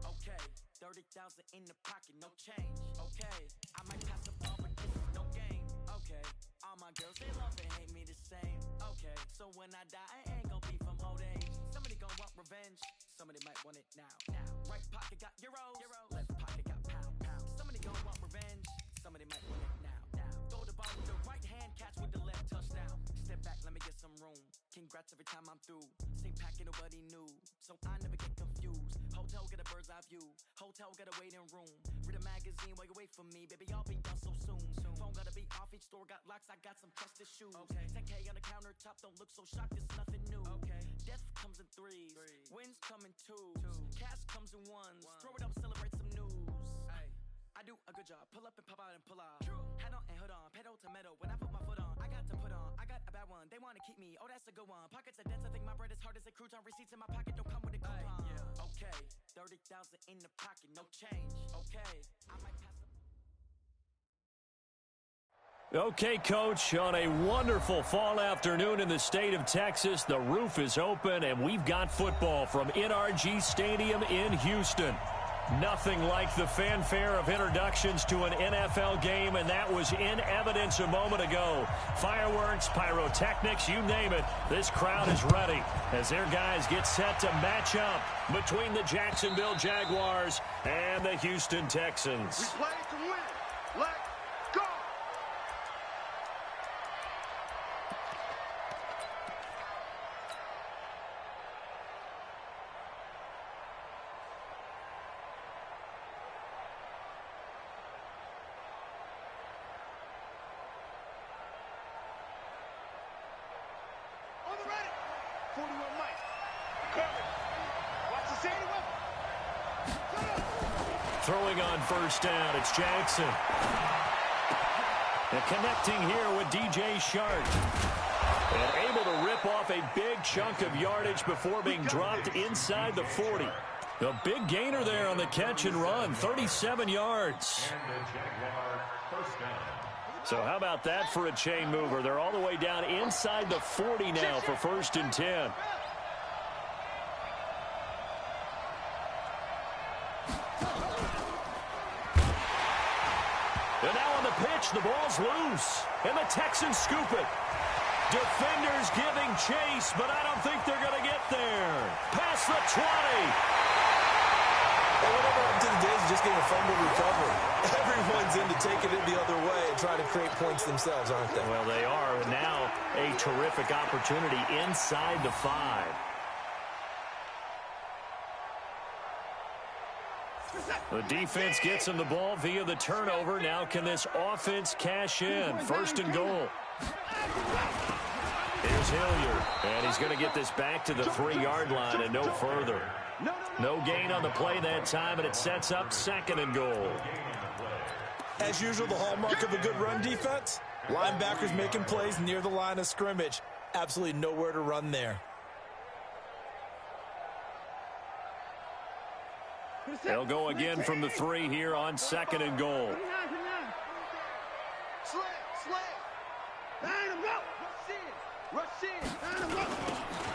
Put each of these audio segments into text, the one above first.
Okay, 30,000 in the pocket, no change. Okay, I might pass the ball, but this is no game. Okay, all my girls, they love and hate me the same. Okay, so when I die, I ain't gon' be from old age. Somebody gon' want revenge, somebody might want it now. Right pocket got euros, left pocket got pound. Somebody gon' want revenge, somebody might want it now. Throw the ball with the right hand, catch with the left, touchdown. Step back, let me get some room. Congrats every time I'm through. Same packet, nobody knew, so I never get confused. Hotel get a bird's eye view. Hotel get a waiting room. Read a magazine while you wait for me, baby. I'll be done so soon. Phone gotta be off. Each store got locks. I got some trusted shoes. 10K on the countertop. Don't look so shocked. It's nothing new. Death comes in threes. Wins come in twos. Cash comes in ones. Throw it up, celebrate some news. I do a good job. Pull up and pop out and pull out. Head on and hood on. Pedal to metal. When I put my foot on, I got to put on. I got a bad one. They want to keep me. Oh, that's a good one. Pockets are dense. I think my bread is hard as a crouton. Receipts in my pocket don't come with a coupon. Okay, 30,000 in the pocket, no change. Okay, I might pass the... Okay, Coach, on a wonderful fall afternoon in the state of Texas, the roof is open, and we've got football from NRG Stadium in Houston. Nothing like the fanfare of introductions to an NFL game, and that was in evidence a moment ago. Fireworks, pyrotechnics, you name it. This crowd is ready as their guys get set to match up between the Jacksonville Jaguars and the Houston Texans. We play to win. Let's go! On the ready. 41 Mike. Cover. Watch the safety weapon. Throwing on first down, it's Jackson. And connecting here with DJ Shark. And able to rip off a big chunk of yardage before being dropped inside the 40. A big gainer there on the catch and run, 37 yards. So how about that for a chain mover? They're all the way down inside the 40 now for 1st and 10. And now on the pitch, the ball's loose. And the Texans scoop it. Defenders giving chase, but I don't think they're going to get there. Past the 20. Well, whatever happened to the days of just getting a fumble recovery? Everyone's into taking it the other way and trying to create points themselves, aren't they? Well, they are. Now a terrific opportunity inside the 5. The defense gets him the ball via the turnover. Now can this offense cash in? 1st and goal. Here's Hilliard, and he's going to get this back to the 3-yard line and no further. No gain on the play that time, and it sets up 2nd and goal. As usual, the hallmark of a good run defense, linebackers making plays near the line of scrimmage. Absolutely nowhere to run there. They'll go again from the 3 here on 2nd and goal.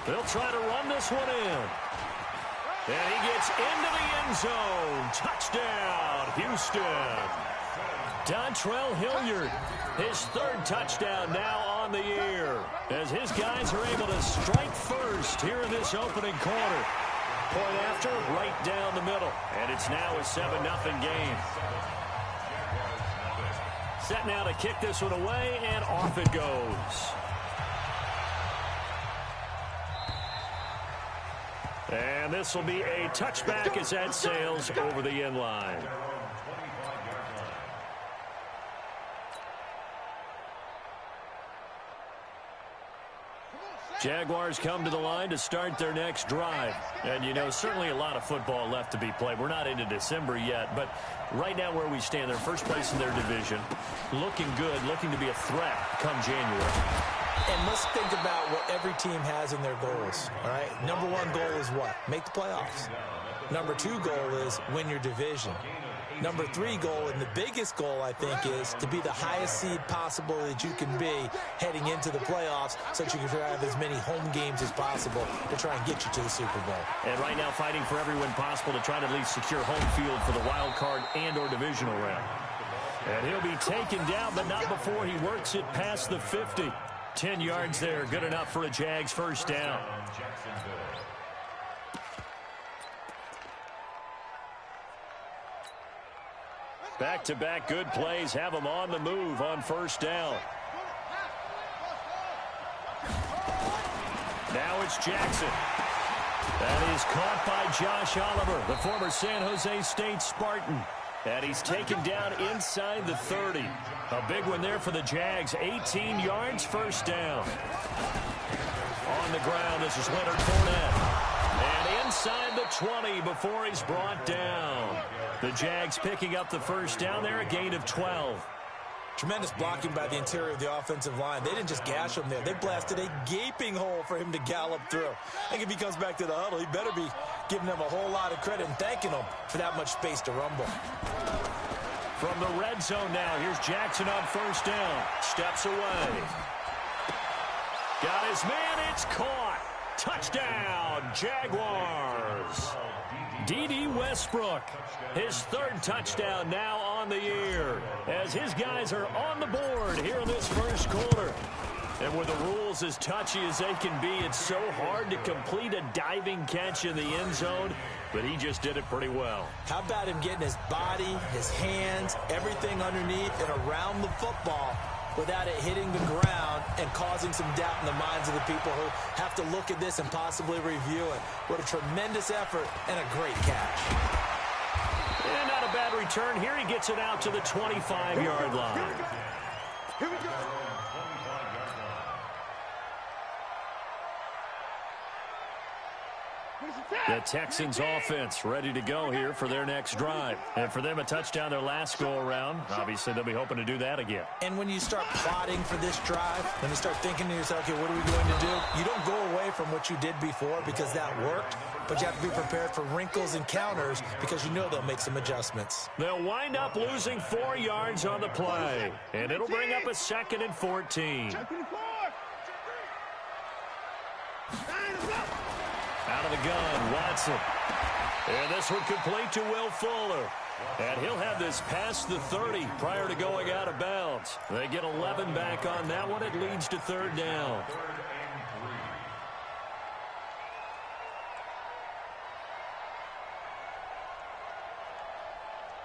They'll try to run this one in. And he gets into the end zone. Touchdown, Houston. Dontrell Hilliard, his 3rd touchdown now on the year, as his guys are able to strike first here in this opening quarter. Point after, right down the middle. And it's now a 7-0 game. Set now to kick this one away, and off it goes. And this will be a touchback as that sails over the end line. Jaguars come to the line to start their next drive. And, you know, certainly a lot of football left to be played. We're not into December yet, but right now where we stand, they're first place in their division. Looking good, looking to be a threat come January. And let's think about what every team has in their goals, all right? Number 1 goal is what? Make the playoffs. Number 2 goal is win your division. Number 3 goal, and the biggest goal, I think, is to be the highest seed possible that you can be heading into the playoffs so that you can have as many home games as possible to try and get you to the Super Bowl. And right now fighting for every win possible to try to at least secure home field for the wild card and or divisional round. And he'll be taken down, but not before he works it past the 50. 10 yards there, good enough for a Jags first down. Back-to-back good plays have him on the move on first down. Now it's Jackson. That is caught by Josh Oliver, the former San Jose State Spartan. And he's taken down inside the 30. A big one there for the Jags. 18 yards, first down. On the ground, this is Leonard Fournette. And inside the 20 before he's brought down. The Jags picking up the first down there, a gain of 12. Tremendous blocking by the interior of the offensive line. They didn't just gash him there. They blasted a gaping hole for him to gallop through. I think if he comes back to the huddle, he better be giving them a whole lot of credit and thanking them for that much space to rumble. From the red zone now, here's Jackson on first down. Steps away. Got his man, it's caught. Touchdown, Jaguars. D.D. Westbrook, his 3rd touchdown now on the year, as his guys are on the board here in this first quarter. And with the rules as touchy as they can be, it's so hard to complete a diving catch in the end zone, but he just did it pretty well. How about him getting his body, his hands, everything underneath and around the football without it hitting the ground and causing some doubt in the minds of the people who have to look at this and possibly review it. What a tremendous effort and a great catch. And not a bad return here. He gets it out to the 25-yard line. Here we go. The Texans offense ready to go here for their next drive. And for them, a touchdown their last go-around. Obviously, they'll be hoping to do that again. And when you start plotting for this drive, when you start thinking to yourself, okay, what are we going to do? You don't go away from what you did before because that worked, but you have to be prepared for wrinkles and counters because you know they'll make some adjustments. They'll wind up losing 4 yards on the play. And it'll bring up a 2nd and 14. Out of the gun, Watson. And this one complete to Will Fuller. And he'll have this past the 30 prior to going out of bounds. They get 11 back on that one. It leads to 3rd down.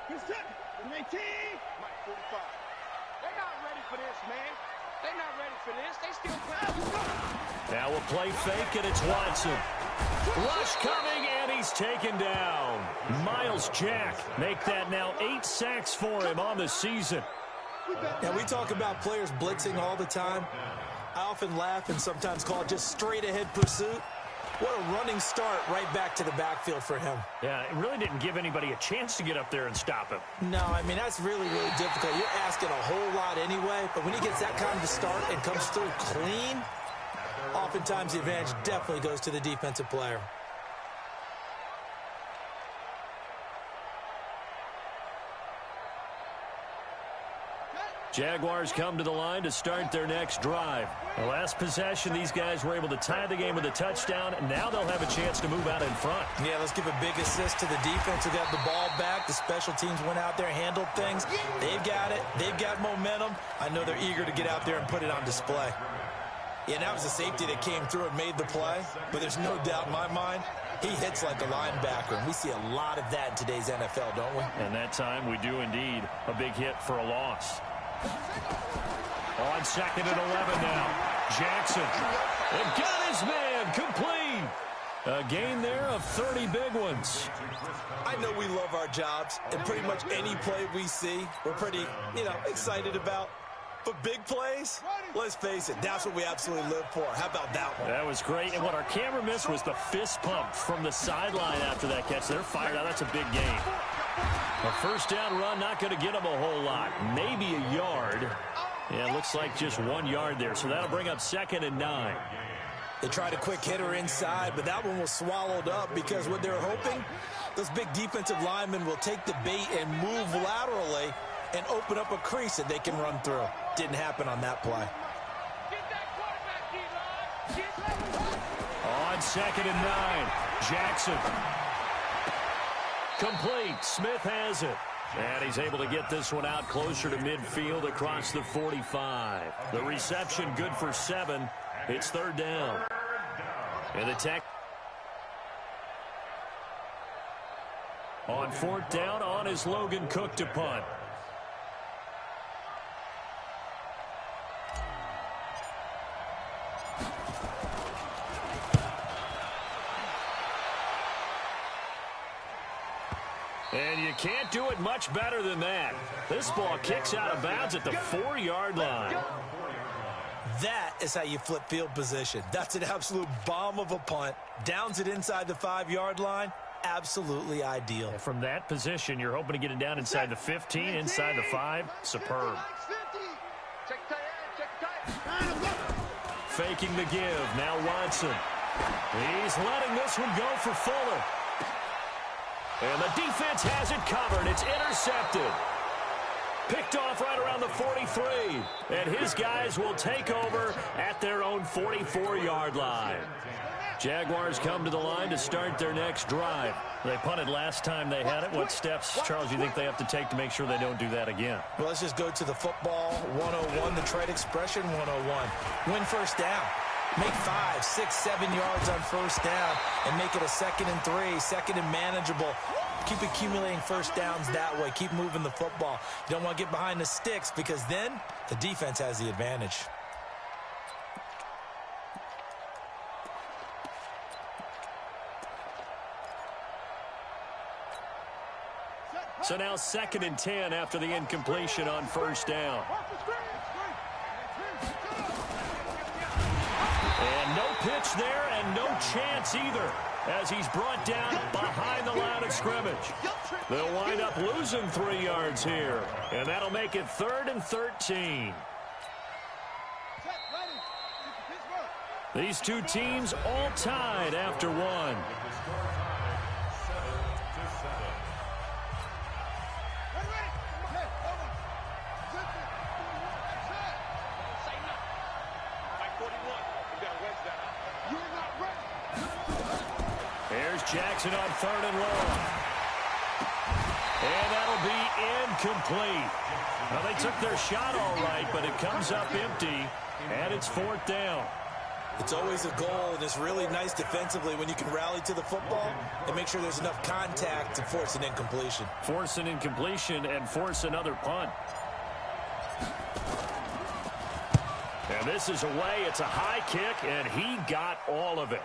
Good set. 19. Mike, 45. They're not ready for this, man. They're not ready for this. They still play. Now a play fake, and it's Watson. Rush coming, and he's taken down. Miles Jack make that now 8 sacks for him on the season. Now, we talk about players blitzing all the time. I often laugh and sometimes call it just straight-ahead pursuit. What a running start right back to the backfield for him. Yeah, it really didn't give anybody a chance to get up there and stop him. No, I mean, that's really, really difficult. You're asking a whole lot anyway, but when he gets that kind of a start and comes through clean, oftentimes the advantage definitely goes to the defensive player. Jaguars come to the line to start their next drive. The last possession, these guys were able to tie the game with a touchdown, and now they'll have a chance to move out in front. Yeah, let's give a big assist to the defense who got the ball back. The special teams went out there, handled things. They've got it. They've got momentum. I know they're eager to get out there and put it on display. Yeah, that was a safety that came through and made the play, but there's no doubt in my mind, he hits like a linebacker, and we see a lot of that in today's NFL, don't we? And that time we do indeed. A big hit for a loss. On 2nd and 11 now. Jackson. And got his man complete. A gain there of 30 big ones. I know we love our jobs, and pretty much any play we see, we're pretty, excited about. But big plays, let's face it, that's what we absolutely live for. How about that one? That was great. And what our camera missed was the fist pump from the sideline after that catch. They're fired out. That's a big gain. A first down run, not going to get them a whole lot. Maybe a yard. Yeah, it looks like just 1 yard there. So that'll bring up 2nd and 9. They tried a quick hitter inside, but that one was swallowed up because what they're hoping, those big defensive linemen will take the bait and move laterally and open up a crease that they can run through. Didn't happen on that play. On 2nd and 9, Jackson. Complete. Smith has it. And he's able to get this one out closer to midfield across the 45. The reception good for 7. It's 3rd down. And the tech on 4th down on is Logan Cook to punt. And you can't do it much better than that. This ball kicks out of bounds at the 4-yard line. That is how you flip field position. That's an absolute bomb of a punt. Downs it inside the 5-yard line. Absolutely ideal. From that position, you're hoping to get it down inside the 15, inside the 5. Superb. Faking the give. Now Watson. He's letting this one go for Fuller. And the defense has it covered. It's intercepted. Picked off right around the 43. And his guys will take over at their own 44-yard line. Jaguars come to the line to start their next drive. They punted last time they had it. What steps, Charles, do you think they have to take to make sure they don't do that again? Well, let's just go to the football 101, the trade expression 101. Win first down. Make 5, 6, 7 yards on first down and make it a 2nd and 3, 2nd and manageable. Keep accumulating first downs that way. Keep moving the football. You don't want to get behind the sticks because then the defense has the advantage. So now 2nd and 10 after the incompletion on first down. And no pitch there and no chance either as he's brought down behind the line of scrimmage. They'll wind up losing 3 yards here, and that'll make it 3rd and 13. These two teams all tied after one. Here's Jackson on 3rd and long. And that'll be incomplete. Well, they took their shot all right, but it comes up empty, and it's 4th down. It's always a goal, and it's really nice defensively when you can rally to the football and make sure there's enough contact to force an incompletion. Force an incompletion and force another punt. And this is away. It's a high kick, and he got all of it.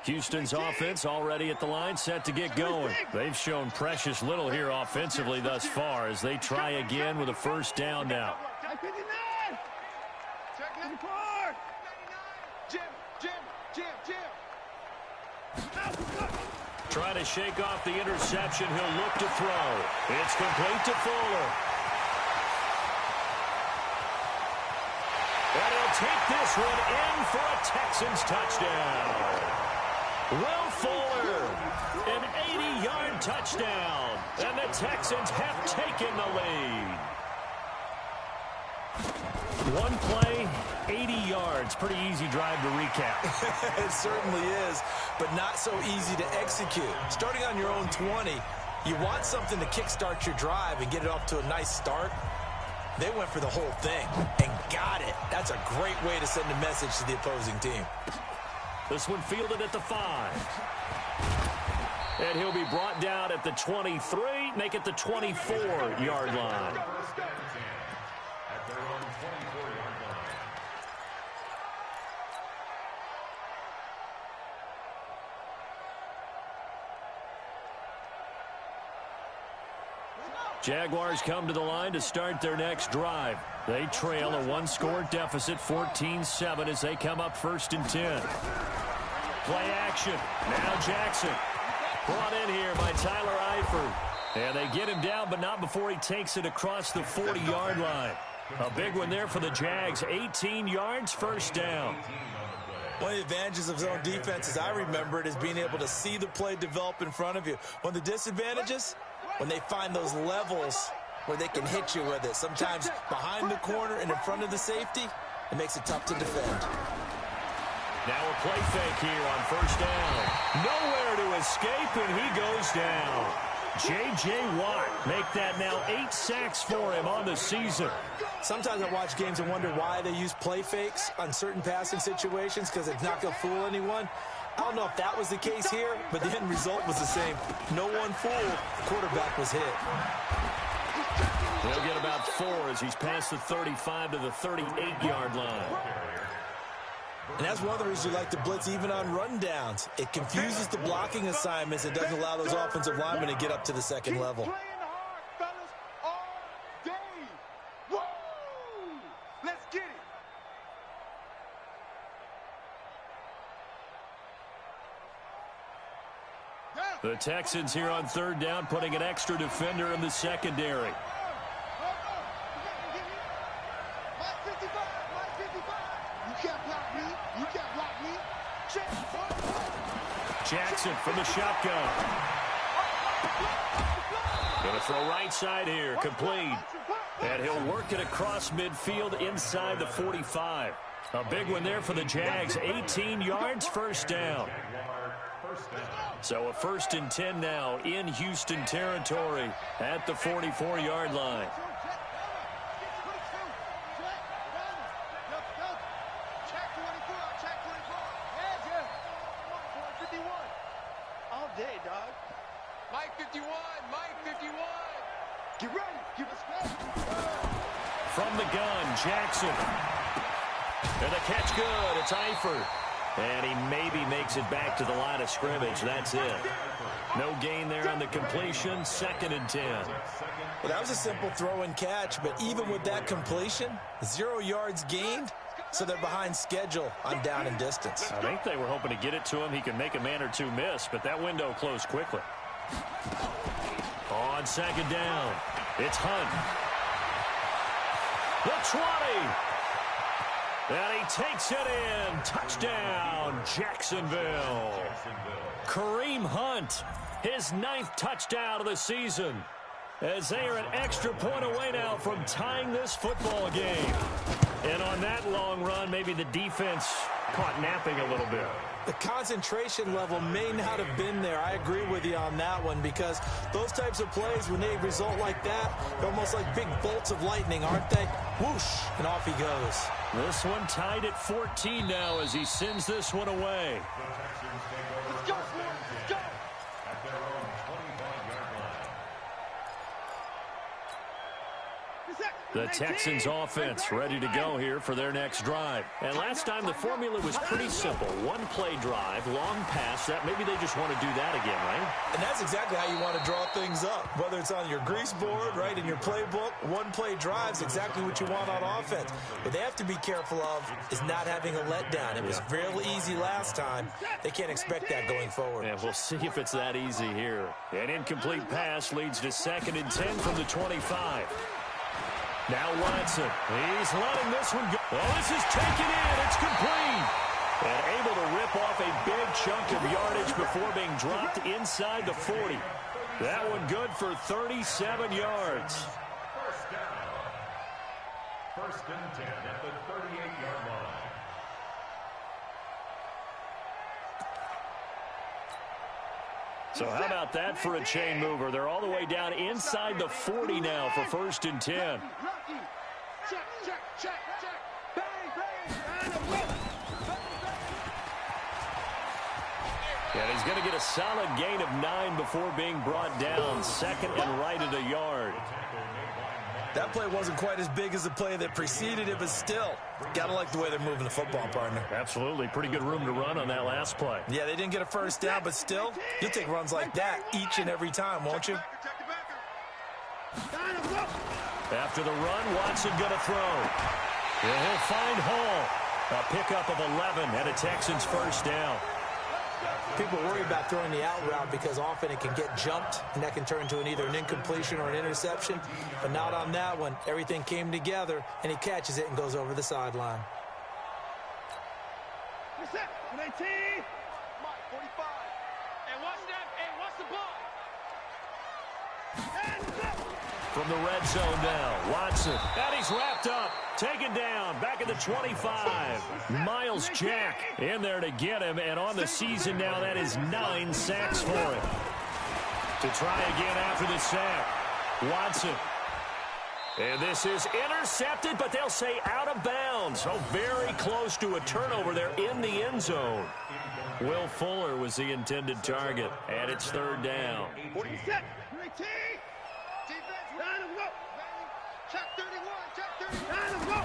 Houston's offense already at the line, set to get going. They've shown precious little here offensively thus far as they try again with a first down now. Trying to shake off the interception. He'll look to throw. It's complete to Fuller. And he'll take this one in for a Texans touchdown. Will Fuller, an 80-yard touchdown, and the Texans have taken the lead. One play, 80 yards. Pretty easy drive to recap. It certainly is, but not so easy to execute. Starting on your own 20, you want something to kickstart your drive and get it off to a nice start. They went for the whole thing and got it. That's a great way to send a message to the opposing team. This one fielded at the 5. And he'll be brought down at the 23, make it the 24-yard line. Jaguars come to the line to start their next drive. They trail a one-score deficit, 14-7, as they come up 1st and 10. Play action. Now Jackson. Brought in here by Tyler Eifert. And they get him down, but not before he takes it across the 40-yard line. A big one there for the Jags. 18 yards, first down. One of the advantages of zone defense, as I remember it, is being able to see the play develop in front of you. One of the disadvantages, when they find those levels where they can hit you with it. Sometimes behind the corner and in front of the safety, it makes it tough to defend. Now a play fake here on first down. Nowhere to escape, and he goes down. J.J. Watt make that now 8 sacks for him on the season. Sometimes I watch games and wonder why they use play fakes on certain passing situations, because it's not going to fool anyone. I don't know if that was the case here, but the end result was the same. No one fooled. The quarterback was hit. He'll get about 4 as he's past the 35 to the 38-yard line. And that's one of the reasons you like to blitz even on rundowns. It confuses the blocking assignments. It doesn't allow those offensive linemen to get up to the second level. Let's get it. The Texans here on third down, putting an extra defender in the secondary. Jackson from the shotgun. Going to throw right side here, complete. And he'll work it across midfield inside the 45. A big one there for the Jags. 18 yards, first down. So a 1st and 10 now in Houston territory at the 44-yard line. From the gun, Jackson. And the catch good. It's Eifert. And he maybe makes it back to the line of scrimmage. That's it. No gain there on the completion. 2nd and 10. Well, that was a simple throw and catch, but even with that completion, 0 yards gained, so they're behind schedule on down and distance. I think they were hoping to get it to him. He could make a man or two miss, but that window closed quickly. On 2nd down, it's Hunt. The 20. And he takes it in. Touchdown, Jacksonville. Kareem Hunt, his 9th touchdown of the season, as they are an extra point away now from tying this football game. And on that long run, maybe the defense caught napping a little bit. The concentration level may not have been there. I agree with you on that one, because those types of plays, when they result like that, they're almost like big bolts of lightning, aren't they? Whoosh, and off he goes. This one tied at 14 now as he sends this one away. Let's go, let's go. The Texans offense ready to go here for their next drive. And last time the formula was pretty simple. One play drive, long pass. That maybe they just want to do that again, right? And that's exactly how you want to draw things up. Whether it's on your grease board, right, in your playbook, one play drive's exactly what you want on offense. What they have to be careful of is not having a letdown. It was real easy last time. They can't expect that going forward. And we'll see if it's that easy here. An incomplete pass leads to 2nd and 10 from the 25. Now Watson, he's letting this one go. Oh, this is taken in. It's complete. And able to rip off a big chunk of yardage before being dropped inside the 40. That one good for 37 yards. First down. 1st and 10 at the 38-yard line. So how about that for a chain mover? They're all the way down inside the 40 now for 1st and 10. Check, check, check, check. Bang, bang. And he's going to get a solid gain of 9 before being brought down. 2nd and right at a yard. That play wasn't quite as big as the play that preceded it, but still, got to like the way they're moving the football, partner. Absolutely. Pretty good room to run on that last play. Yeah, they didn't get a first down, but still, you'll take runs like that each and every time, won't you? After the run, Watson going to throw. And he'll find Hall. A pickup of 11 and a Texans first down. People worry about throwing the out route because often it can get jumped, and that can turn into either an incompletion or an interception. But not on that one. Everything came together, and he catches it and goes over the sideline. What's that? 19. Mike, 45. And watch that. And watch the ball. From the red zone now, Watson. And he's wrapped up. Taken down. Back at the 25. Miles Jack in there to get him. And on the season now, that is 9 sacks for him. To try again after the sack. Watson. And this is intercepted, but they'll say out of bounds. So very close to a turnover there in the end zone. Will Fuller was the intended target, and it's third down. 47. 19. Check 31. Check 31.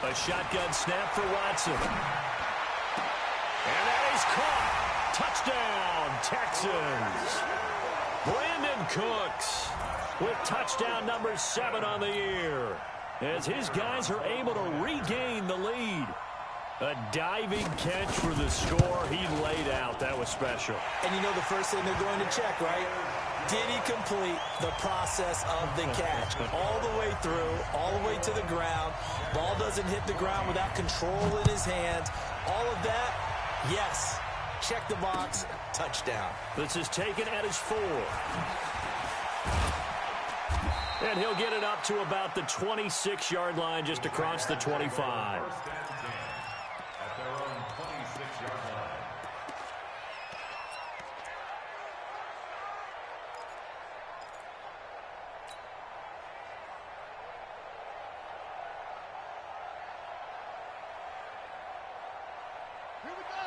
A shotgun snap for Watson. And that is caught. Touchdown, Texans. Brandon Cooks with touchdown number 7 on the year, as his guys are able to regain the lead. A diving catch for the score he laid out. That was special. And you know the first thing they're going to check, right? Did he complete the process of the catch? All the way through, all the way to the ground. Ball doesn't hit the ground without control in his hands. All of that, yes. Check the box, touchdown. This is taken at his 4. And he'll get it up to about the 26-yard line, just across the 25. At their own 26-yard line.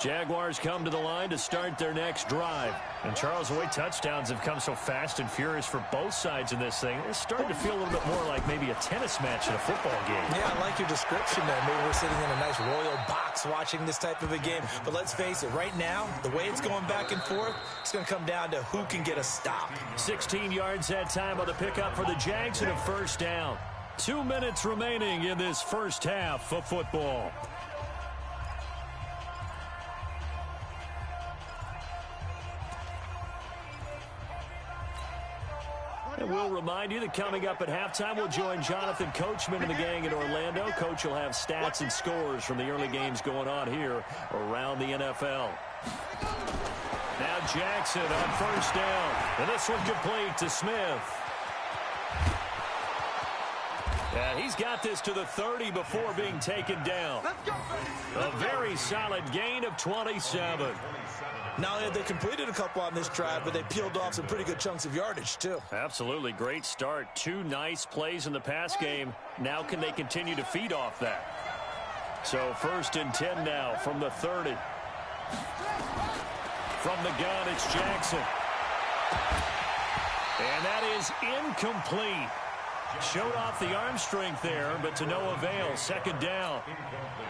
Jaguars come to the line to start their next drive. And Charles, the way touchdowns have come so fast and furious for both sides in this thing, it's starting to feel a little bit more like maybe a tennis match in a football game. Yeah, I like your description there. Maybe we're sitting in a nice royal box watching this type of a game. But let's face it, right now, the way it's going back and forth, it's going to come down to who can get a stop. 16 yards that time on the pickup for the Jags and a first down. 2 minutes remaining in this first half of football. And we'll remind you that coming up at halftime, we'll join Jonathan Coachman and the gang in Orlando. Coach will have stats and scores from the early games going on here around the NFL. Now Jackson on first down. And this one complete to Smith. And he's got this to the 30 before being taken down. A very solid gain of 27. Not only have they completed a couple on this drive, but they peeled off some pretty good chunks of yardage, too. Absolutely. Great start. 2 nice plays in the pass game. Now can they continue to feed off that? So first and 10 now from the 30. From the gun, it's Jackson. And that is incomplete. Showed off the arm strength there, but to no avail. Second down.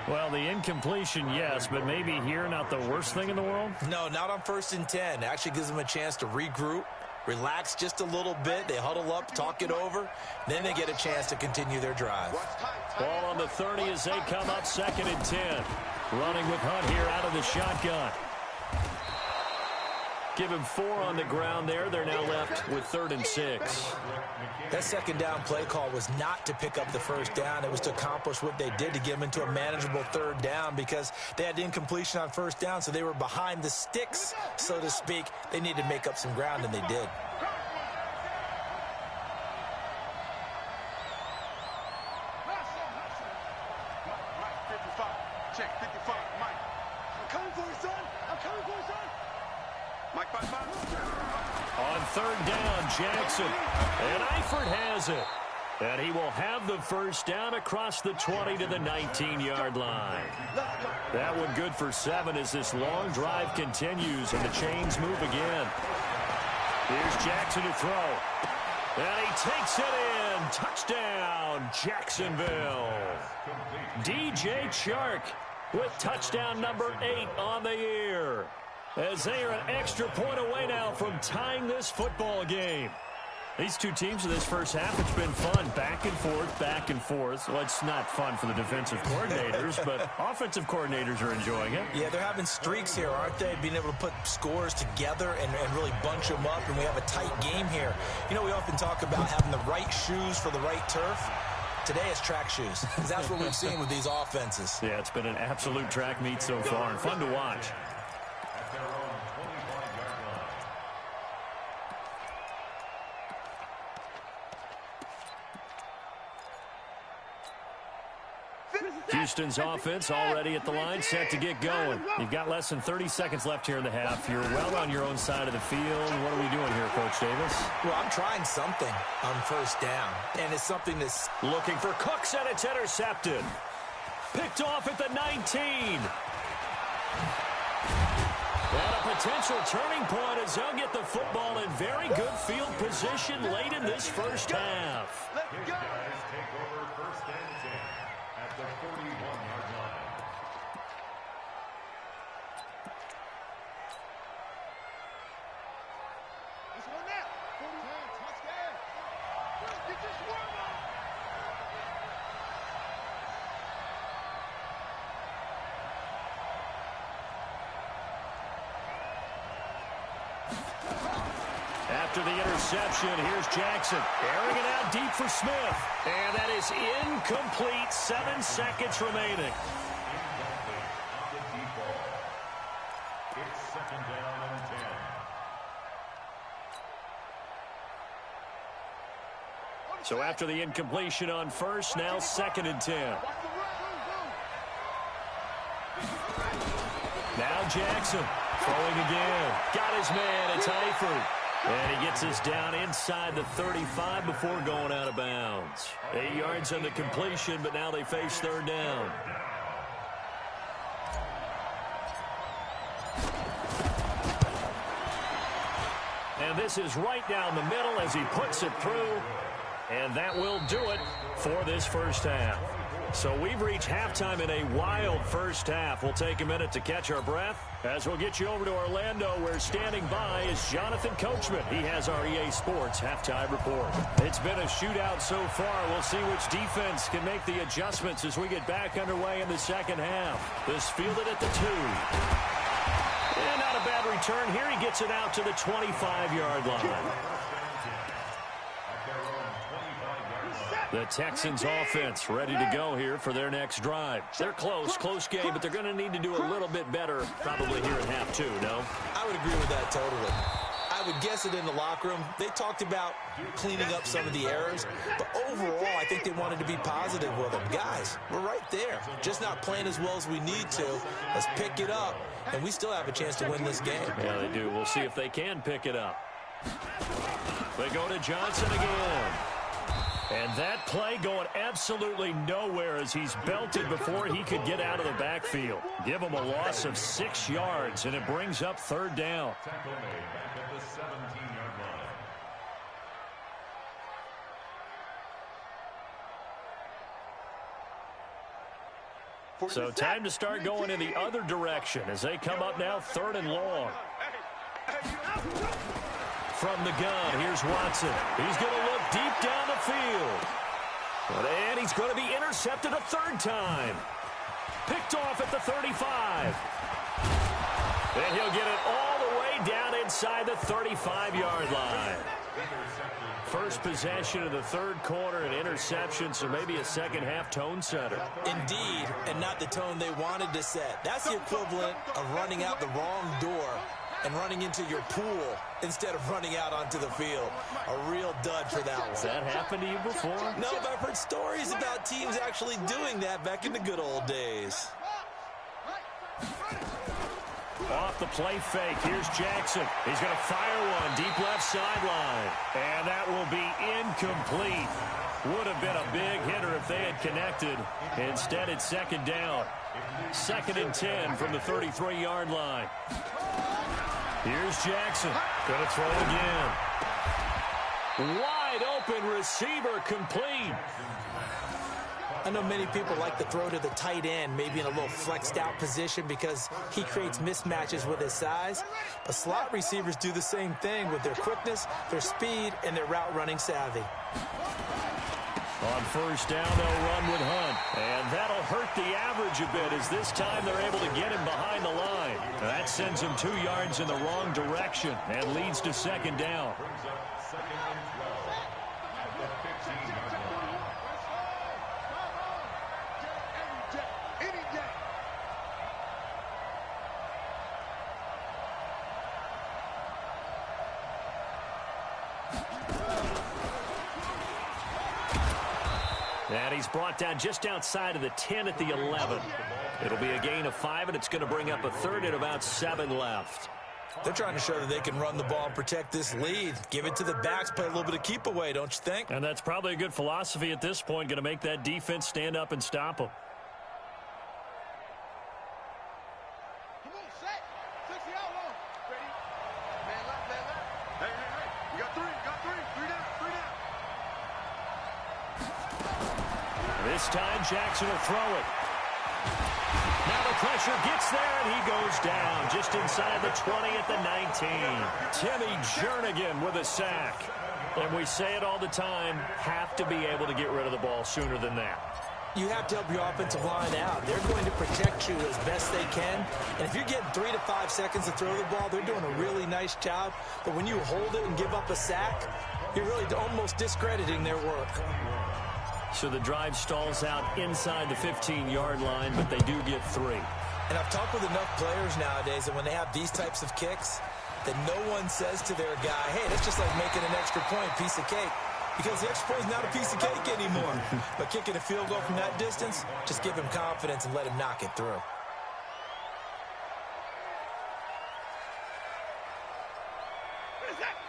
Well, the incompletion, yes, but maybe here not the worst thing in the world? No, not on first and 10. It actually gives them a chance to regroup, relax just a little bit. They huddle up, talk it over. Then they get a chance to continue their drive. Ball on the 30 as they come up second and 10. Running with Hunt here out of the shotgun. Give him 4 on the ground there. They're now left with 3rd and 6. That second down play call was not to pick up the first down. It was to accomplish what they did to get them into a manageable 3rd down because they had incompletion on first down, so they were behind the sticks, so to speak. They needed to make up some ground, and they did. Check 55. Mike. I'm coming for you, son. I'm coming for you, son. Mike, 5-5. On 3rd down, Jackson. And Eifert has it. And he will have the first down across the 20 to the 19-yard line. That one good for 7 as this long drive continues and the chains move again. Here's Jackson to throw. And he takes it in. Touchdown, Jacksonville. DJ Chark with touchdown number 8 on the year, as they are an extra point away now from tying this football game. These two teams in this first half, it's been fun. Back and forth, back and forth. Well, it's not fun for the defensive coordinators, but offensive coordinators are enjoying it. Yeah, they're having streaks here, aren't they? Being able to put scores together and really bunch them up, and we have a tight game here. You know, we often talk about having the right shoes for the right turf. Today it's track shoes, because that's what we've seen with these offenses. Yeah, it's been an absolute track meet so far, and fun to watch. Houston's offense already at the line, set to get going. You've got less than 30 seconds left here in the half. You're well on your own side of the field. What are we doing here, Coach Davis? Well, I'm trying something on first down, and it's something that's... Looking for Cooks, and it's intercepted. Picked off at the 19. And a potential turning point as they'll get the football in very good field position late in this first half. His guys take over first and 10 at the 41-yard line. This one now. 49, touchdown. Get your swarm on. After the interception, here's Jackson. Airing it out deep for Smith. And that is incomplete. 7 seconds remaining. Incomplete on the deep ball. It's second down and 10. So after the incompletion on first, now second and 10. Now Jackson throwing again. Got his man. It's Eifert. And he gets us down inside the 35 before going out of bounds. 8 yards on the completion, but now they face third down. And this is right down the middle as he puts it through. And that will do it for this first half. So we've reached halftime in a wild first half. We'll take a minute to catch our breath as we'll get you over to Orlando, where standing by is Jonathan Coachman. He has our EA Sports halftime report. It's been a shootout so far. We'll see which defense can make the adjustments as we get back underway in the second half. This fielded at the 2. And not a bad return here. He gets it out to the 25-yard line. The Texans offense ready to go here for their next drive. They're close game, but they're going to need to do a little bit better probably here in half 2, no? I would agree with that totally. I would guess it in the locker room. They talked about cleaning up some of the errors, but overall, I think they wanted to be positive with them. Guys, we're right there. Just not playing as well as we need to. Let's pick it up, and we still have a chance to win this game. Yeah, they do. We'll see if they can pick it up. They go to Johnson again. And that play going absolutely nowhere as he's belted before he could get out of the backfield. Give him a loss of 6 yards, and it brings up third down. Tackle made back at the 17-yard line. So time to start going in the other direction as they come up now third and long. From the gun, here's Watson. He's going to look deep down the field. And he's going to be intercepted a third time. Picked off at the 35. And he'll get it all the way down inside the 35-yard line. First possession of the third quarter, an interception, so maybe a second-half tone setter. Indeed, and not the tone they wanted to set. That's the equivalent of running out the wrong door and running into your pool instead of running out onto the field. A real dud for that one. Has that happened to you before? No, but I've heard stories about teams actually doing that back in the good old days. Off the play fake, here's Jackson. He's going to fire one deep left sideline. And that will be incomplete. Would have been a big hitter if they had connected. Instead, it's second down. Second and 10 from the 33-yard line. Here's Jackson. Going to throw again. Wide open receiver complete. I know many people like to throw to the tight end, maybe in a little flexed out position because he creates mismatches with his size. But slot receivers do the same thing with their quickness, their speed, and their route running savvy. On first down, they'll run with Hunt. And that'll hurt the average a bit as this time they're able to get him behind the line. That sends him 2 yards in the wrong direction and leads to second down. And he's brought down just outside of the 10 at the 11. It'll be a gain of 5, and it's going to bring up a third and about 7 left. They're trying to show that they can run the ball and protect this lead. Give it to the backs, play a little bit of keep away, don't you think? And that's probably a good philosophy at this point, going to make that defense stand up and stop them. Come on, set. 60 out long. Ready? Man left, man left. Hey. You got 3, Three down. This time, Jackson will throw it. Now the pressure gets there, and he goes down just inside the 20 at the 19. Timmy Jernigan with a sack. And we say it all the time, have to be able to get rid of the ball sooner than that. You have to help your offensive line out. They're going to protect you as best they can. And if you're getting 3 to 5 seconds to throw the ball, they're doing a really nice job. But when you hold it and give up a sack, you're really almost discrediting their work. So the drive stalls out inside the 15-yard line, but they do get 3. And I've talked with enough players nowadays that when they have these types of kicks, that no one says to their guy, hey, that's just like making an extra point, piece of cake. Because the extra point is not a piece of cake anymore. But kicking a field goal from that distance, just give him confidence and let him knock it through.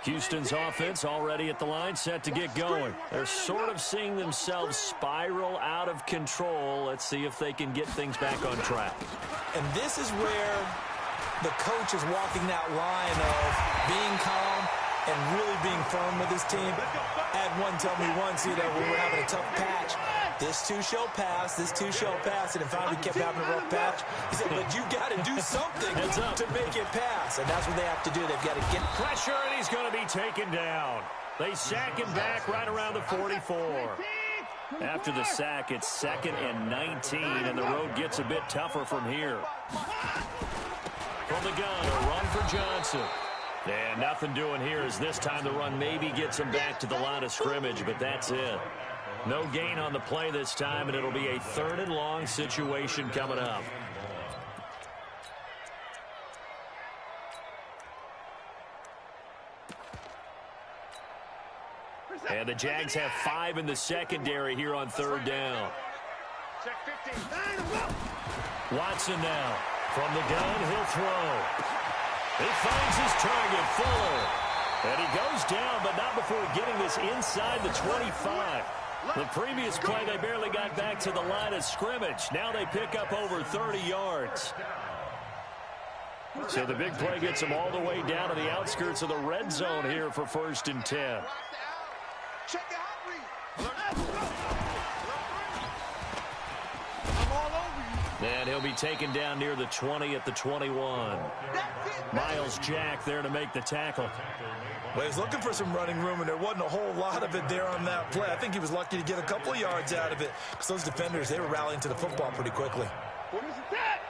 Houston's offense already at the line, set to get going. They're sort of seeing themselves spiral out of control. Let's see if they can get things back on track. And this is where the coach is walking that line of being calm and really being firm with his team. I had one tell me once, when we were having a tough patch, this too shall pass, this too shall pass, and it finally kept having a rough patch. He said, but you got to do something to make it pass, and that's what they have to do. They've got to get pressure, and he's going to be taken down. They sack him back right around the 44. After the sack, it's 2nd and 19, and the road gets a bit tougher from here. From the gun, a run for Johnson. And nothing doing here as this time the run maybe gets him back to the line of scrimmage, but that's it. No gain on the play this time, and it'll be a 3rd and long situation coming up. And the Jags have 5 in the secondary here on 3rd down. Check 15. Watson now. From the gun, he'll throw. He finds his target, Fuller. And he goes down, but not before getting this inside the 25. The previous play, they barely got back to the line of scrimmage. Now they pick up over 30 yards. So the big play gets them all the way down to the outskirts of the red zone here for 1st and 10. Check the hot read. I'm all over you. And he'll be taken down near the 20 at the 21. Miles Jack there to make the tackle. Well, he was looking for some running room, and there wasn't a whole lot of it there on that play. I think he was lucky to get a couple of yards out of it because those defenders, they were rallying to the football pretty quickly. What is that?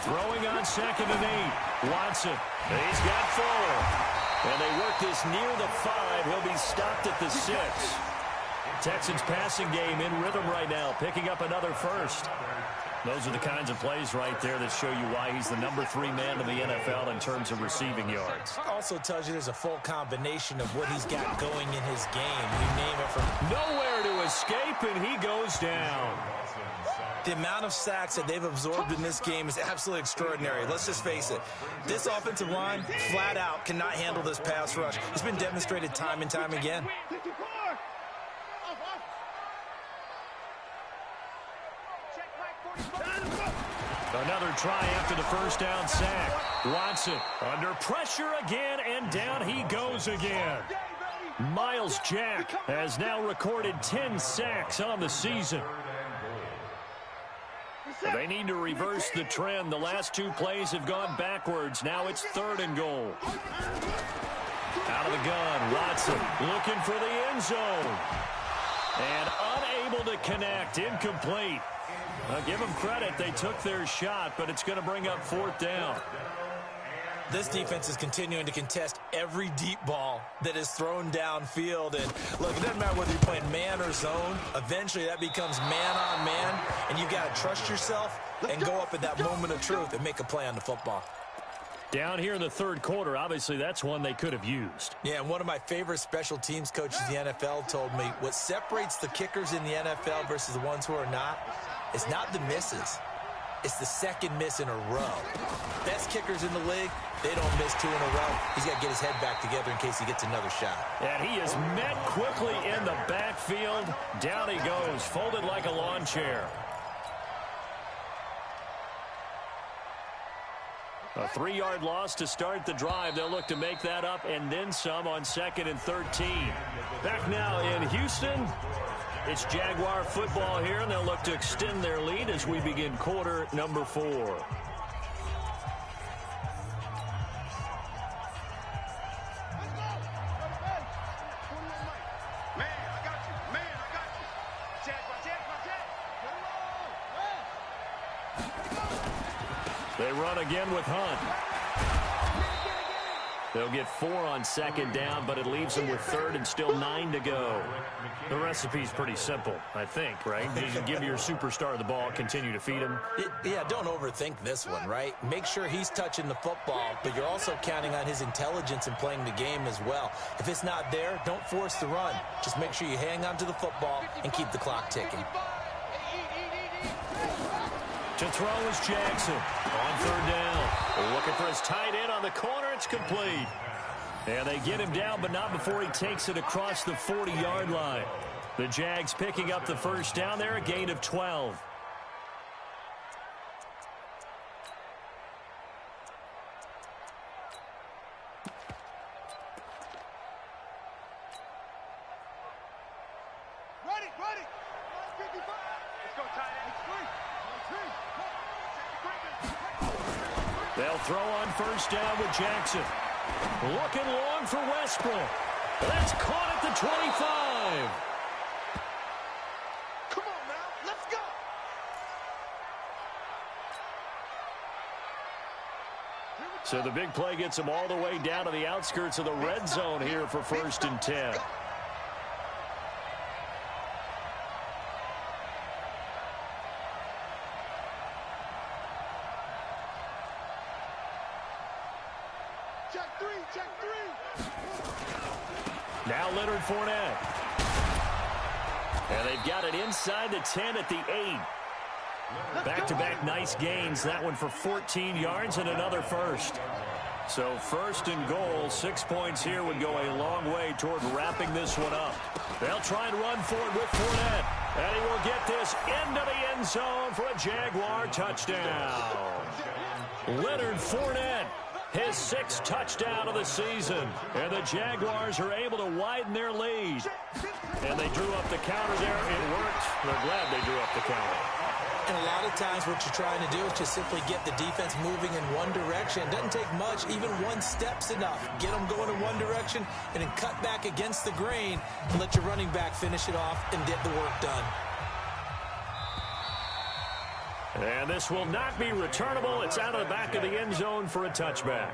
Throwing on 2nd and 8. Watson. He's got Fuller. And they work this near the 5. He'll be stopped at the 6. Texans passing game in rhythm right now, picking up another 1st. Those are the kinds of plays right there that show you why he's the number 3 man in the NFL in terms of receiving yards. Also tells you there's a full combination of what he's got going in his game. You name it from nowhere to escape, and he goes down. The amount of sacks that they've absorbed in this game is absolutely extraordinary. Let's just face it. This offensive line, flat out, cannot handle this pass rush. It's been demonstrated time and time again. Another try after the 1st down sack. Watson under pressure again, and down he goes again. Miles Jack has now recorded 10 sacks on the season. They need to reverse the trend. The last two plays have gone backwards. Now it's 3rd and goal. Out of the gun, Watson looking for the end zone. And unable to connect, incomplete. Give them credit, they took their shot, but it's going to bring up 4th down. This defense is continuing to contest every deep ball that is thrown downfield. And look, it doesn't matter whether you're playing man or zone. Eventually that becomes man on man, and you've got to trust yourself and go up at that moment of truth and make a play on the football. Down here in the 3rd quarter, obviously that's one they could have used. Yeah, and one of my favorite special teams coaches in the NFL told me what separates the kickers in the NFL versus the ones who are not is not the misses. It's the second miss in a row. Best kickers in the league, they don't miss 2 in a row. He's got to get his head back together in case he gets another shot. And he is met quickly in the backfield. Down he goes, folded like a lawn chair. A 3-yard loss to start the drive. They'll look to make that up and then some on 2nd and 13. Back now in Houston. It's Jaguar football here, and they'll look to extend their lead as we begin quarter number 4. Man, I got you. Jaguar. They run again with Hunt. They'll get 4 on 2nd down, but it leaves them with 3rd and still 9 to go. The recipe's pretty simple, I think, right? You can give your superstar the ball, continue to feed him. Yeah, don't overthink this one, right? Make sure he's touching the football, but you're also counting on his intelligence in playing the game as well. If it's not there, don't force the run. Just make sure you hang on to the football and keep the clock ticking. To throw is Jackson on 3rd down. They're looking for his tight end on the corner. It's complete. And they get him down, but not before he takes it across the 40-yard line. The Jags picking up the 1st down there, a gain of 12. Ready. Let's go, tight end. They'll throw on 1st down with Jackson. Looking long for Westbrook. That's caught at the 25. Come on now, let's go. So the big play gets them all the way down to the outskirts of the red zone here for 1st and 10. Check three. Now Leonard Fournette. And they've got it inside the 10 at the 8. Back-to-back nice gains. That one for 14 yards and another 1st. So 1st and goal, 6 points here would go a long way toward wrapping this one up. They'll try and run for it with Fournette. And he will get this into the end zone for a Jaguar touchdown. Leonard Fournette, his 6th touchdown of the season. And the Jaguars are able to widen their lead. And they drew up the counter there. It worked. They're glad they drew up the counter. And a lot of times what you're trying to do is just simply get the defense moving in one direction. It doesn't take much. Even one step's enough. Get them going in one direction and then cut back against the grain and let your running back finish it off and get the work done. And this will not be returnable. It's out of the back of the end zone for a touchback.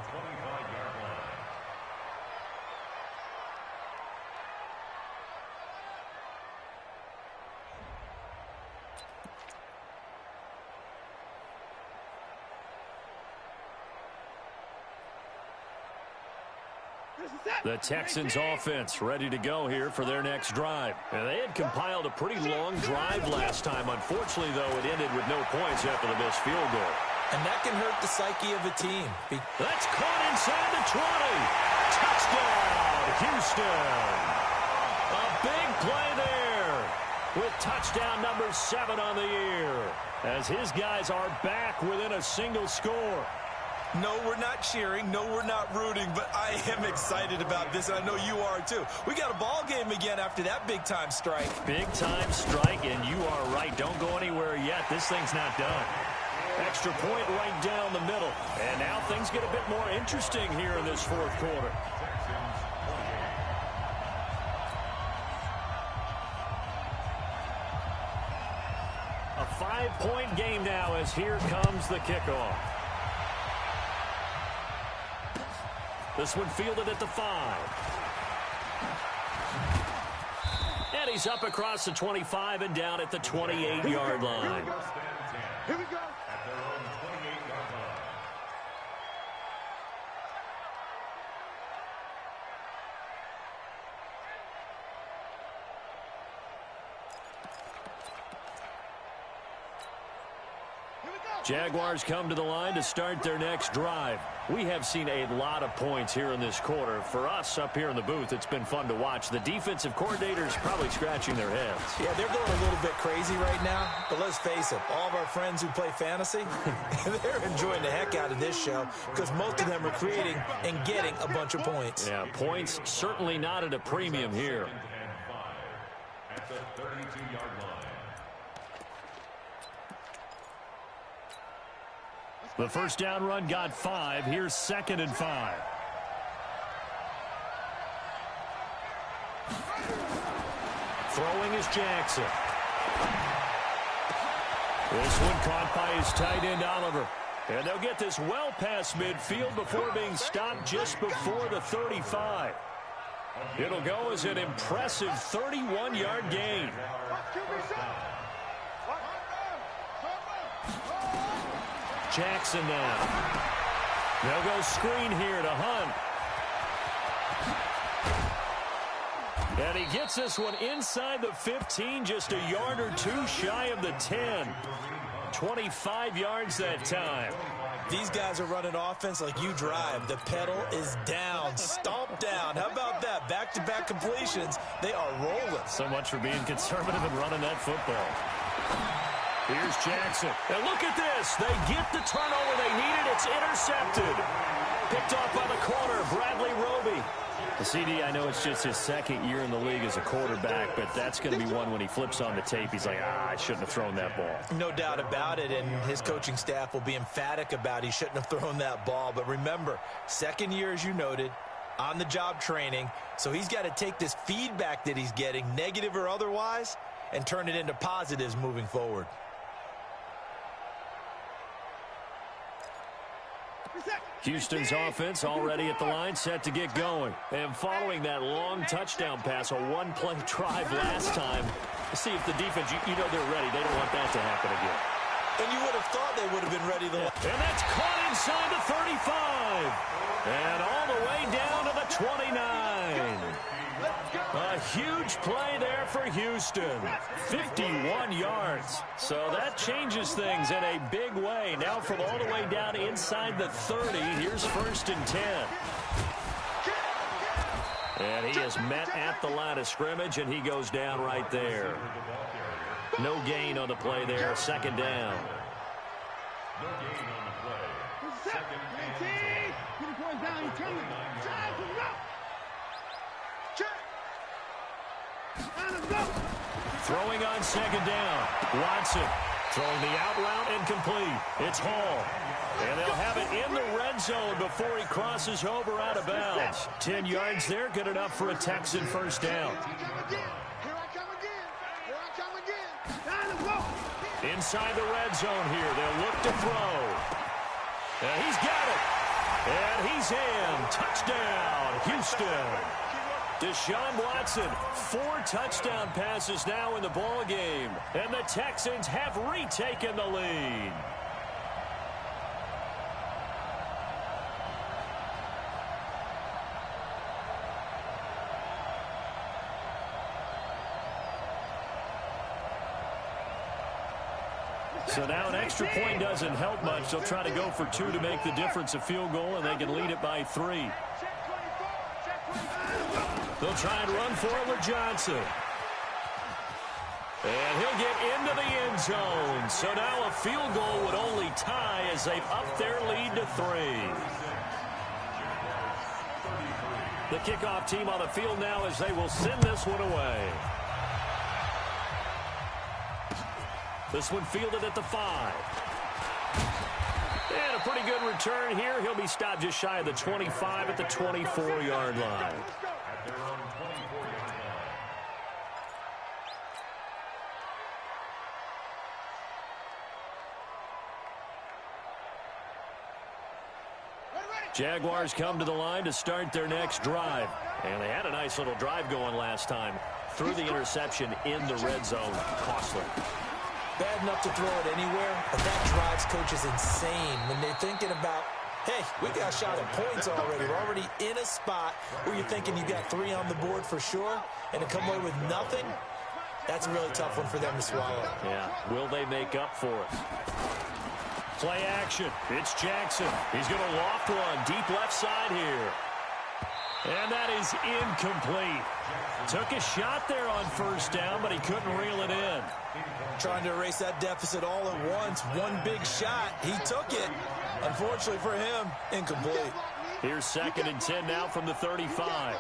The Texans offense ready to go here for their next drive. And they had compiled a pretty long drive last time. Unfortunately, though, it ended with no points after the missed field goal. And that can hurt the psyche of a team. That's caught inside the 20. Touchdown, Houston. A big play there with touchdown number 7 on the year as his guys are back within a single score. No, we're not cheering. No, we're not rooting, but I am excited about this, and I know you are too. We got a ball game again after that big-time strike. Big-time strike, and you are right. Don't go anywhere yet. This thing's not done. Extra point right down the middle. And now things get a bit more interesting here in this fourth quarter. A 5-point game now as here comes the kickoff. This one fielded at the 5. And he's up across the 25 and down at the 28-yard line. Here we go. At their own 28-yard line. Jaguars come to the line to start their next drive. We have seen a lot of points here in this quarter. For us up here in the booth, it's been fun to watch. The defensive coordinators probably scratching their heads. Yeah, they're going a little bit crazy right now, but let's face it, all of our friends who play fantasy, they're enjoying the heck out of this show because most of them are creating and getting a bunch of points. Yeah, points certainly not at a premium here. At the 32-yard line. The first down run got 5. Here's 2nd and 5. Throwing is Jackson. This one caught by his tight end, Oliver. And they'll get this well past midfield before being stopped just before the 35. It'll go as an impressive 31-yard gain. Jackson now. They'll go screen here to Hunt. And he gets this one inside the 15, just a yard or two shy of the 10. 25 yards that time. These guys are running offense like you drive. The pedal is down, stomped down. How about that? Back-to-back completions. They are rolling. So much for being conservative and running that football. Here's Jackson. And look at this. They get the turnover they needed. It's intercepted. Picked off by the corner, Bradley Roby. The CD, I know it's just his second year in the league as a quarterback, but that's going to be one when he flips on the tape. He's like, I shouldn't have thrown that ball. No doubt about it, and his coaching staff will be emphatic about he shouldn't have thrown that ball. But remember, second year, as you noted, on-the-job training, so he's got to take this feedback that he's getting, negative or otherwise, and turn it into positives moving forward. Houston's offense already at the line, set to get going. And following that long touchdown pass, a one-play drive last time, see if the defense, you know they're ready. They don't want that to happen again. And you would have thought they would have been ready. And that's caught inside the 35. And all the way down to the 29. A huge play there for Houston. 51 yards. So that changes things in a big way. Now from all the way down inside the 30, here's 1st and 10. And he is met at the line of scrimmage, and he goes down right there. No gain on the play there. 2nd down. No gain on the play. 2nd and 10. Throwing on 2nd down. Watson throwing the out route incomplete. It's Hall. And they'll have it in the red zone before he crosses over out of bounds. 10 yards there, good enough for a Texan first down. Inside the red zone here, they'll look to throw. And he's got it. And he's in. Touchdown, Houston. Deshaun Watson, 4 touchdown passes now in the ball game, and the Texans have retaken the lead. So now an extra point doesn't help much. They'll try to go for 2 to make the difference a field goal, and they can lead it by 3. They'll try and run for it with Johnson. And he'll get into the end zone. So now a field goal would only tie as they've upped their lead to 3. The kickoff team on the field now as they will send this one away. This one fielded at the 5. And a pretty good return here. He'll be stopped just shy of the 25 at the 24-yard line. Jaguars come to the line to start their next drive. And they had a nice little drive going last time. Threw the interception in the red zone. Costly. Bad enough to throw it anywhere, but that drives coaches insane when they're thinking about, hey, we got a shot at points already. We're already in a spot where you're thinking you got 3 on the board for sure, and to come away with nothing, that's a really tough one for them to swallow. Yeah, will they make up for it? Play action. It's Jackson. He's going to loft one deep left side here. And that is incomplete. Took a shot there on first down, but he couldn't reel it in. Trying to erase that deficit all at once. One big shot. He took it. Unfortunately for him, incomplete. Here's 2nd and 10 now from the 35.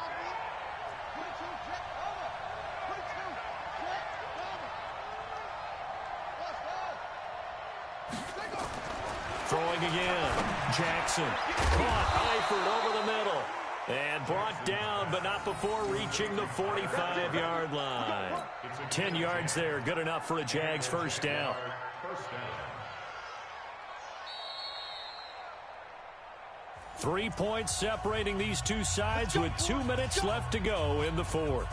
Throwing again. Jackson. Caught Eifert over the middle. And brought down, but not before reaching the 45-yard line. 10 yards there, good enough for a Jags first down. 3 points separating these two sides with 2 minutes left to go in the 4th.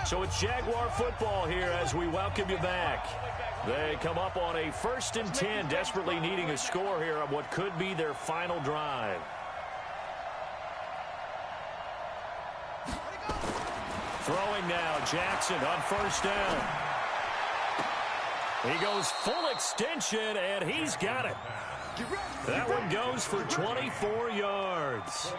So it's Jaguar football here as we welcome you back. They come up on a 1st and 10, desperately needing a score here on what could be their final drive. Throwing now, Jackson on first down. He goes full extension, and he's got it. That one goes for 24 yards.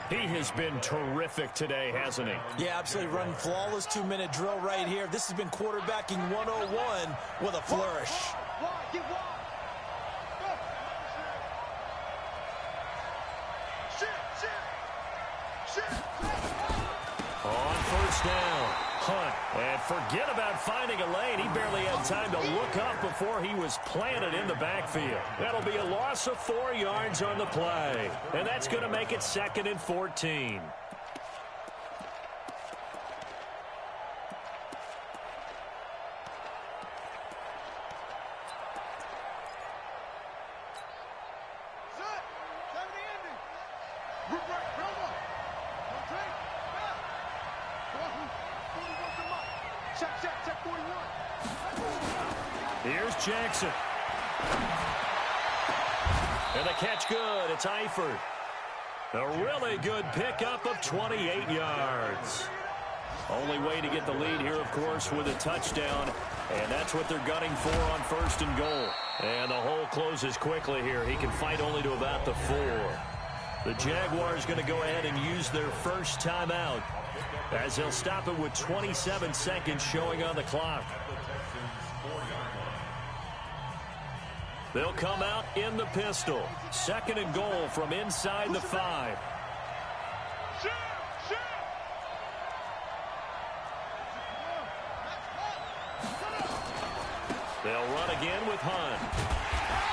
He has been terrific today, hasn't he? Yeah, absolutely. Running flawless 2-minute drill right here. This has been quarterbacking 101 with a flourish. On first down, Hunt. And forget about finding a lane. He barely had time to look up before he was planted in the backfield. That'll be a loss of 4 yards on the play. And that's going to make it 2nd and 14. Here's Jackson. And the catch good. It's Eifert. A really good pickup of 28 yards. Only way to get the lead here, of course, with a touchdown. And that's what they're gunning for on 1st and goal. And the hole closes quickly here. He can fight only to about the 4. The Jaguars going to go ahead and use their first timeout as they'll stop it with 27 seconds showing on the clock. They'll come out in the pistol. 2nd and goal from inside the 5. They'll run again with Hunt.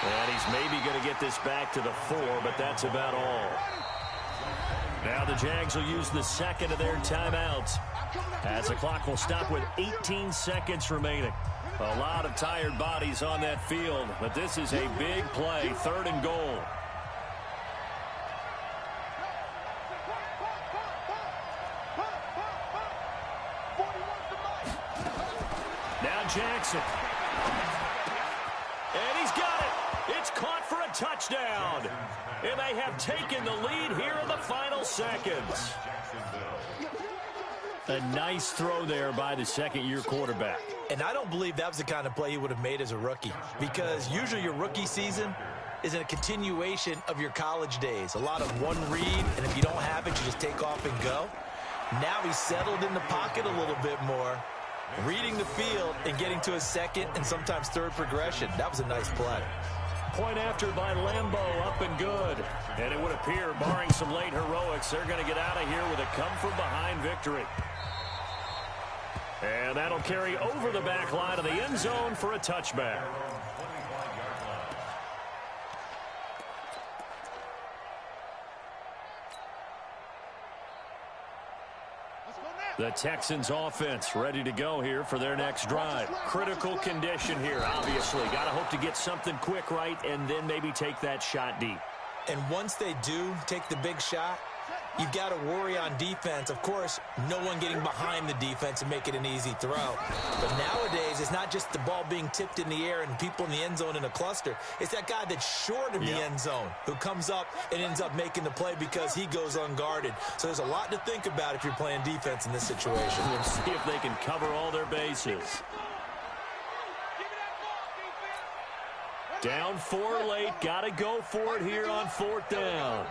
And he's maybe going to get this back to the 4, but that's about all. Now the Jags will use the 2nd of their timeouts as the clock will stop with 18 seconds remaining. A lot of tired bodies on that field, but this is a big play, 3rd and goal. Now Jackson. And he's got it. It's caught for a touchdown. And they have taken the lead here in the final seconds. A nice throw there by the 2nd-year quarterback. And I don't believe that was the kind of play he would have made as a rookie, because usually your rookie season is a continuation of your college days. A lot of one read, and if you don't have it, you just take off and go. Now he's settled in the pocket a little bit more, reading the field and getting to a second and sometimes third progression. That was a nice play. Point after by Lambeau, up and good. And it would appear, barring some late heroics, they're going to get out of here with a come-from-behind victory. And that'll carry over the back line of the end zone for a touchback. The Texans offense ready to go here for their next drive. Critical condition here, obviously. Got to hope to get something quick right and then maybe take that shot deep. And once they do take the big shot, you've got to worry on defense. Of course, no one getting behind the defense and make it an easy throw. But nowadays, it's not just the ball being tipped in the air and people in the end zone in a cluster. It's that guy that's short of the end zone who comes up and ends up making the play because he goes unguarded. So there's a lot to think about if you're playing defense in this situation. We'll see if they can cover all their bases. Down 4 late. Got to go for it here on 4th down.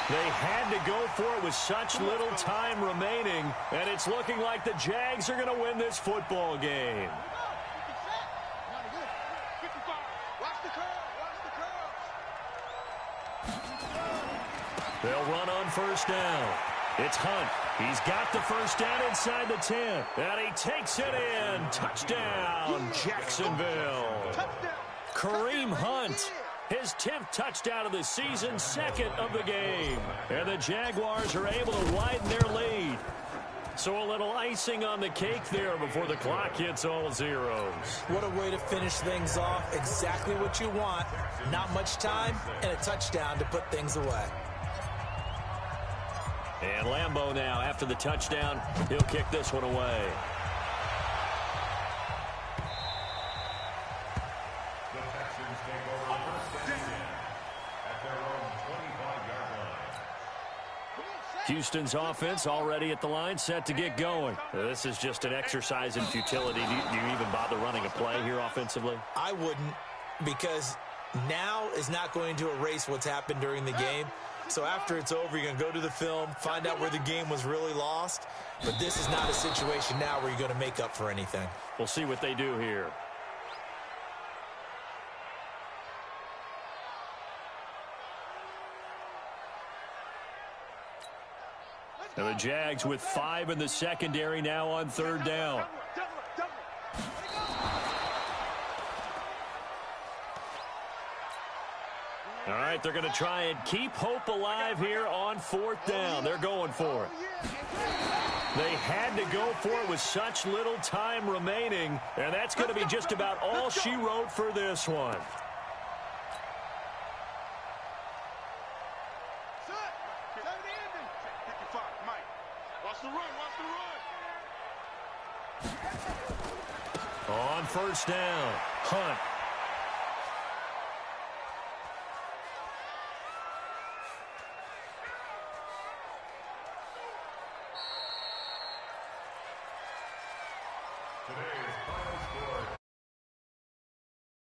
They had to go for it with such little time remaining, and it's looking like the Jags are going to win this football game. They'll run on 1st down. It's Hunt. He's got the 1st down inside the 10, and he takes it in. Touchdown, Jacksonville. Kareem Hunt. His 10th touchdown of the season, 2nd of the game. And the Jaguars are able to widen their lead. So a little icing on the cake there before the clock hits all zeros. What a way to finish things off. Exactly what you want. Not much time and a touchdown to put things away. And Lambeau now, after the touchdown, he'll kick this one away. Houston's offense already at the line, set to get going. This is just an exercise in futility. Do you even bother running a play here offensively? I wouldn't, because now is not going to erase what's happened during the game. So after it's over, you're going to go to the film, find out where the game was really lost. But this is not a situation now where you're going to make up for anything. We'll see what they do here. And the Jags with 5 in the secondary now on 3rd down. All right, they're going to try and keep hope alive here on 4th down. They're going for it. They had to go for it with such little time remaining, and that's going to be just about all she wrote for this one. On 1st down, Hunt